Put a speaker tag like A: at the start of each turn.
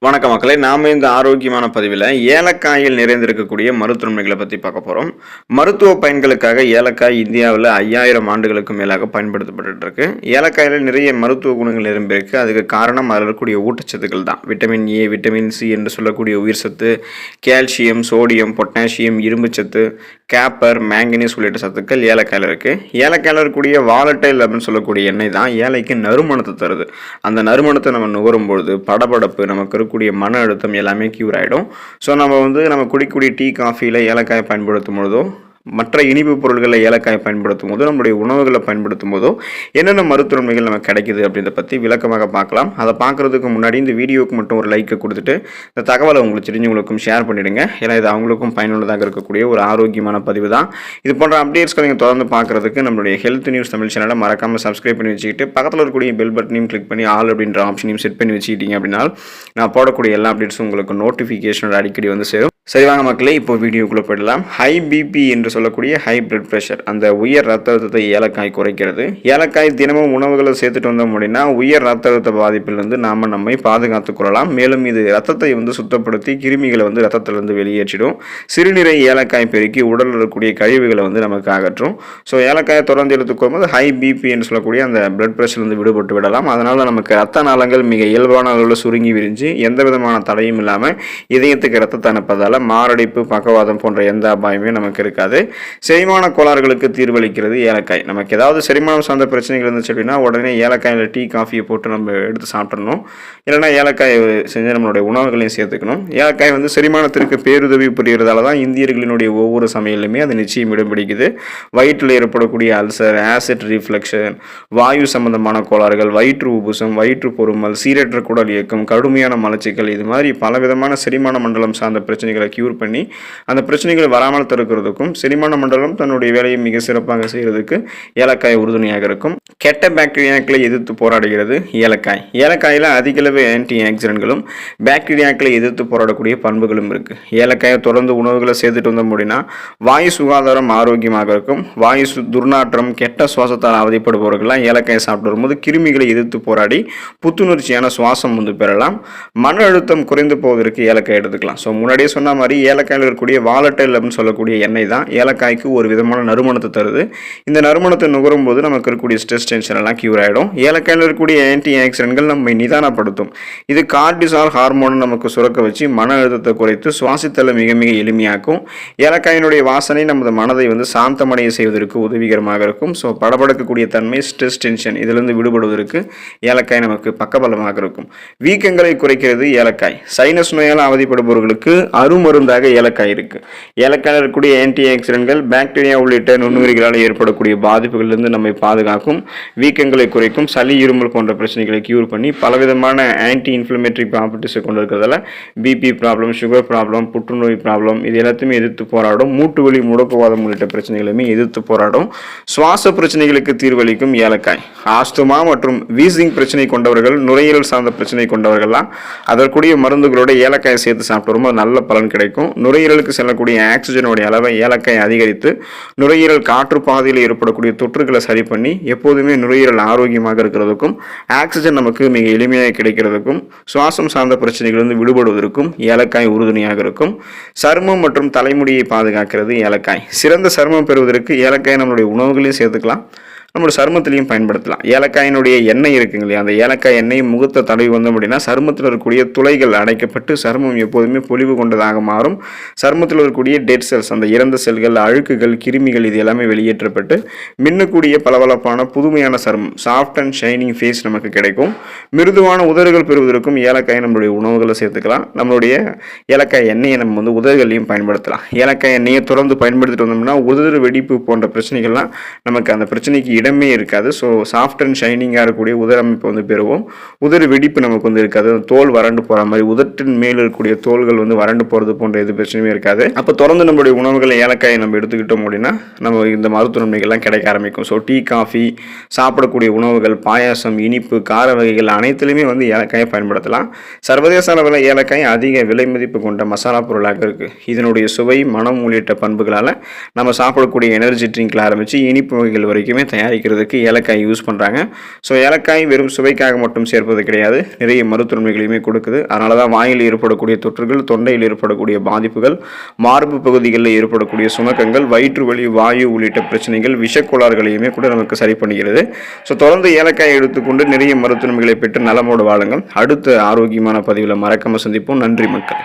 A: வணக்க மக்களே, நாம இந்த ஆரோக்கியமான பதிவில் ஏலக்காயில் நிறைந்திருக்கக்கூடிய மருத்துவமைகளை பற்றி பார்க்க போகிறோம். மருத்துவ பயன்களுக்காக ஏலக்காய் இந்தியாவில் 5000 ஆண்டுகளுக்கு மேலாக பயன்படுத்தப்பட்டு இருக்கு. ஏலக்காயில் நிறைய மருத்துவ குணங்கள் நிரம்பியிருக்கு. அதுக்கு காரணம் அதில் இருக்கக்கூடிய ஊட்டச்சத்துக்கள் தான். விட்டமின் ஏ, விட்டமின் சி என்று சொல்லக்கூடிய உயிர் சத்து, கால்சியம், சோடியம், பொட்டாசியம், இரும்புச்சத்து, கேப்பர், மேங்கனீஸ் உள்ளிட்ட சத்துக்கள் ஏலக்காயில் இருக்குது. ஏலக்காயில் இருக்கக்கூடிய வாலட்டைல் அப்படின்னு சொல்லக்கூடிய எண்ணெய் தான் ஏலைக்கு நறுமணத்தை தருது. அந்த நறுமணத்தை நம்ம நுகரும்பொழுது படபடப்பு, நமக்கு இருக்கக்கூடிய மன அழுத்தம் எல்லாமே க்யூர் ஆகிடும். ஸோ நம்ம குடிக்கக்கூடிய டீ, காஃபியில் ஏலக்காயை பயன்படுத்தும் பொழுதோ, மற்ற இனிப்பு பொருட்களை ஏலக்காயை பயன்படுத்தும் போதோ, நம்முடைய உணவுகளை பயன்படுத்தும் போதோ என்னென்ன மருத்துவமைகள் நமக்கு கிடைக்குது அப்படின்றத பற்றி விளக்கமாக பார்க்கலாம். அதை பார்க்குறதுக்கு முன்னாடி இந்த வீடியோவுக்கு மட்டும் ஒரு லைக்கை கொடுத்துட்டு இந்த தகவலை உங்களுக்கு தெரிஞ்சவங்களுக்கும் ஷேர் பண்ணிவிடுங்க. ஏன்னா இது அவங்களுக்கும் பயனுள்ளதாக இருக்கக்கூடிய ஒரு ஆரோக்கியமான பதிவு தான். இது போன்ற அப்டேட்ஸ்களை நீங்கள் தொடர்ந்து பார்க்குறதுக்கு நம்மளுடைய ஹெல்த் நியூஸ் தமிழ் சேனலை மறக்காமல் சப்ஸ்கிரைப் பண்ணி வச்சுக்கிட்டு பக்கத்தில் இருக்கக்கூடிய பெல் பட்டனையும் கிளிக் பண்ணி ஆல் அப்படின்ற ஆப்ஷனையும் செட் பண்ணி வச்சுக்கிட்டீங்க அப்படின்னா நான் போடக்கூடிய எல்லா அப்டேட்ஸும் உங்களுக்கு நோட்டிஃபிகேஷனோட அடிக்கடி வந்து சேரும். சரி வாங்க மக்களே, இப்போ வீடியோக்குள்ளே போயிடலாம். ஹை பிபி என்று சொல்லக்கூடிய ஹை பிளட் ப்ரெஷர், அந்த உயர் ரத்த அழுத்தத்தை ஏலக்காய் குறைக்கிறது. ஏலக்காய் தினமும் உணவுகளை சேர்த்துட்டு வந்தோம் அப்படின்னா உயர் ரத்த அழுத்த பாதிப்பிலிருந்து நம்மை பாதுகாத்துக் கொள்ளலாம். மேலும் இது ரத்தத்தை சுத்தப்படுத்தி கிருமிகளை ரத்தத்திலிருந்து வெளியேற்றிடும். சிறுநீரை ஏலக்காய் பெருக்கி உடலில் இருக்கக்கூடிய கழிவுகளை நமக்கு அகற்றும். ஸோ ஏலக்காயை தொடர்ந்து எடுத்துக்கொள்ளும் போது ஹை பிபி என்று சொல்லக்கூடிய அந்த பிளட் ப்ரெஷர்லேருந்து விடுபட்டு விடலாம். அதனால் நமக்கு ரத்த நாளங்கள் மிக இயல்பான அளவில் சுருங்கி விரிஞ்சு எந்த விதமான தடையும் இல்லாமல் இதயத்துக்கு ரத்தத்தை அனுப்பதால் மாரடைப்பு, பக்கவாதம் போன்ற எந்த அபாயமே நமக்கு இருக்காது. செரிமான கோளாறுகளுக்கு தீர்வளிக்கிறது ஏலக்காய். நமக்கு ஏதாவது செரிமானம் சார்ந்த பிரச்சனைகள் இருந்துச்சு அப்படின்னா உடனே ஏலக்காயில் டீ, காஃபியை போட்டு நம்ம எடுத்து சாப்பிட்றணும். இல்லைனா ஏலக்காய் செஞ்சு நம்மளுடைய உணவுகளையும் சேர்த்துக்கணும். ஏலக்காய் செரிமானத்திற்கு பேருதவி புரிகிறதால தான் இந்தியர்களினுடைய ஒவ்வொரு சமையலுமே அது நிச்சயம் இடம் பிடிக்குது. வயிற்றில் ஏற்படக்கூடிய அல்சர், ஆசிட் ரிஃப்ளெக்ஷன், வாயு சம்பந்தமான கோளாறுகள், வயிற்று உபுசம், வயிற்று பொறுமல், சீரற்ற குடல் இயக்கம், கடுமையான மலச்சிக்கல், இது மாதிரி பல விதமான செரிமான மண்டலம் சார்ந்த பிரச்சனைகளை கியூர் பண்ணி அந்த பிரச்சனைகள் வராமல் தடுக்கிறதுக்கும் செரிமான மண்டலம் தன்னுடைய வேலையை மிக சிறப்பாக செய்யறதுக்கு ஏலக்காய் உறுதுணையாக இருக்கும். கெட்ட பாக்டீரியாக்களை எதிர்த்து போராடுகிறது ஏலக்காய். ஏலக்காயில் அதிக அளவு ஆன்டி ஆக்சிடென்ட்களும் பாக்டீரியாக்களை எதிர்த்து போராடக்கூடிய பண்புகளும் இருக்கு. ஏலக்காயை தொடர்ந்து உணவுகளை சேர்த்துட்டு வந்தோம் அப்படின்னா வாயு சுகாதாரம் ஆரோக்கியமாக இருக்கும். வாயு துர்நாற்றம், கெட்ட சுவாசத்தால் அவதிப்படுபவர்கள்லாம் ஏலக்காயை சாப்பிட்டு வரும்போது கிருமிகளை எதிர்த்து போராடி புத்துணர்ச்சியான சுவாசம் பெறலாம். மன அழுத்தம் குறைந்து போவதற்கு ஏலக்காய் எடுத்துக்கலாம். ஸோ முன்னாடியே சொன்ன மாதிரி ஏலக்காயில் இருக்கக்கூடிய வாலட்டைல் அப்படின்னு சொல்லக்கூடிய எண்ணெய் தான் ஏலக்காய்க்கு ஒரு விதமான நறுமணத்தை தருது. இந்த நறுமணத்தை நுகரும் போது நமக்கு இருக்கக்கூடிய ஸ்ட்ரெஸ், டென்ஷன் எல்லாம் கியூர் ஆகிடும். ஏலக்காயில் இருக்கக்கூடிய ஆன்டி ஆக்சிடென்ட்கள் நம்மை நிதானப்படுத்தும். இது கார்டிசால் ஹார்மோன் நமக்கு சுரக்க வச்சு மன அழுத்தத்தை குறைத்து சுவாசித்தலை மிக மிக எளிமையாக்கும். ஏலக்காயினுடைய வாசனை நமது மனதை சாந்தமடைய செய்வதற்கு உதவிகரமாக இருக்கும். ஸோ படபடக்கக்கூடிய தன்மை, ஸ்ட்ரெஸ், டென்ஷன் இதிலிருந்து விடுபடுவதற்கு ஏலக்காய் நமக்கு பக்கபலமாக இருக்கும். வீக்கங்களை குறைக்கிறது ஏலக்காய். சைனஸ் நோயால் அவதிப்படுபவர்களுக்கு அருமருந்தாக ஏலக்காய் இருக்கு. ஏலக்காயில் இருக்கக்கூடிய ஆன்டி ஆக்சிடென்ட்கள் பாக்டீரியா உள்ளிட்ட நுண்ணுயிர்களால் ஏற்படக்கூடிய பாதிப்புகளிலிருந்து நம்மை பாதுகாக்கும். வீக்கங்களை குறைக்கும். சளி, இருமல் போன்ற பிரச்சனைகளை கியூர் பண்ணி பலவிதமான ஆன்டி இன்ஃப்ளமேட்டரி ப்ராப்பர்ட்டிஸை கொண்டு இருக்கிறதால பிபி ப்ராப்ளம், சுகர் ப்ராப்ளம், புற்றுநோய் ப்ராப்ளம் இது எல்லாத்தையுமே எதிர்த்து போராடும். மூட்டு வலி, முடக்குவாதம் உள்ளிட்ட பிரச்சனைகளுமே எதிர்த்து போராடும். சுவாச பிரச்சனைகளுக்கு தீர்வளிக்கும் ஏலக்காய். ஆஸ்துமா மற்றும் வீசிங் பிரச்சனை கொண்டவர்கள், நுரையீரல் சார்ந்த பிரச்சனை கொண்டவர்கள்லாம் அதற்குரிய மருந்துகளோட ஏலக்காயை சேர்த்து சாப்பிட்டு வரும்போது நல்ல பலன் கிடைக்கும். நுரையீரலுக்கு செல்லக்கூடிய ஆக்சிஜனுடைய அளவை ஏலக்காய் அதிகரித்து நுரையீரல் காற்று பாதையில் ஏற்படக்கூடிய தொற்றுகளை சரி பண்ணி எப்போதுமே நுரையீரல் ஆரோக்கியமாக இருக்கிறதுக்கும், ஆக்சிஜன் நமக்கு மிக எளிமையாக கிடைக்கிறதுக்கும், சுவாசம் சார்ந்த பிரச்சனைகளிலிருந்து விடுபடுவதற்கும் ஏலக்காய் உறுதுணையாக இருக்கும். சருமம் மற்றும் தலைமுடியை பாதுகாக்கிறது ஏலக்காய். சிறந்த சருமம் பெறுவதற்கு ஏலக்காய் நம்மளுடைய உணவுகளையும் சேர்த்துக்கலாம், நம்மளோட சருமத்திலையும் பயன்படுத்தலாம். ஏலக்காயினுடைய எண்ணெய் இருக்குங்க இல்லையா, அந்த ஏலக்காய் எண்ணெய் முகத்தை தடவி வந்தோம் அப்படின்னா சருமத்தில் இருக்கக்கூடிய துளைகள் அடைக்கப்பட்டு சருமம் எப்போதுமே பொலிவு கொண்டதாக மாறும். சருமத்தில் இருக்கக்கூடிய டெட் செல்ஸ், அந்த இறந்த செல்கள், அழுக்குகள், கிருமிகள் இது எல்லாமே வெளியேற்றப்பட்டு மின்னக்கூடிய பளபளப்பான புதுமையான சருமம், சாஃப்ட் அண்ட் ஷைனிங் ஃபேஸ் நமக்கு கிடைக்கும். மிருதுவான உதடுகள் பெறுவதற்கும் ஏலக்காய் நம்மளுடைய உணவுகளை சேர்த்துக்கலாம். நம்மளுடைய ஏலக்காய் எண்ணெயை நம்ம உதடுகளையும் பயன்படுத்தலாம். ஏலக்காய் எண்ணெயை தொடர்ந்து பயன்படுத்திட்டு வந்தோம்னா உதடு வெடிப்பு போன்ற பிரச்சனைகள்லாம் நமக்கு அந்த பிரச்சனைக்கு இடமே இருக்காது. ஸோ சாஃப்ட் அண்ட் ஷைனிங்காக இருக்கக்கூடிய உதர அமைப்பு பெறுவோம். உதறு வெடிப்பு நமக்கு இருக்காது. தோல் வறண்டு போகிற மாதிரி, உதட்டின் மேல் இருக்கக்கூடிய தோள்கள் வறண்டு போகிறது போன்ற எது பிரச்சனையும் இருக்காது. அப்போ தொடர்ந்து நம்மளுடைய உணவுகளை ஏலக்காயை நம்ம எடுத்துக்கிட்டோம் அப்படின்னா நம்ம இந்த மருத்துவ நன்மைகள்லாம் கிடைக்க ஆரம்பிக்கும். ஸோ டீ, காஃபி, சாப்பிடக்கூடிய உணவுகள், பாயாசம், இனிப்பு, கார வகைகள் அனைத்துலையுமே ஏலக்காயை பயன்படுத்தலாம். சர்வதேச அளவில் ஏலக்காய் அதிக விலை மதிப்பு கொண்ட மசாலா பொருளாக இருக்குது. இதனுடைய சுவை, மனம் உள்ளிட்ட பண்புகளால் நம்ம சாப்பிடக்கூடிய எனர்ஜி ட்ரிங்க்ல ஆரம்பித்து இனிப்பு வகைகள் வரைக்குமே தயாரிக்க தயாரிக்கிறதுக்கு ஏலக்காய் யூஸ் பண்ணுறாங்க. ஸோ ஏலக்காய் வெறும் சுவைக்காக மட்டும் சேர்ப்பது கிடையாது, நிறைய மருத்துவன்மைகளையுமே கொடுக்குது. அதனால தான் வாயில் ஏற்படக்கூடிய தொற்றுகள், தொண்டையில் ஏற்படக்கூடிய பாதிப்புகள், மார்பு பகுதிகளில் ஏற்படக்கூடிய சுணக்கங்கள், வயிற்று வலி, வாயு உள்ளிட்ட பிரச்சனைகள், விஷக்கோளாறுகளையுமே கூட நமக்கு சரி பண்ணுகிறது. ஸோ தொடர்ந்து ஏலக்காய் எடுத்துக்கொண்டு நிறைய மருத்துவன்மைகளை பெற்று நலமோடு வாழுங்கள். அடுத்த ஆரோக்கியமான பதிவில் மறக்காம சந்திப்போம். நன்றி மக்கள்.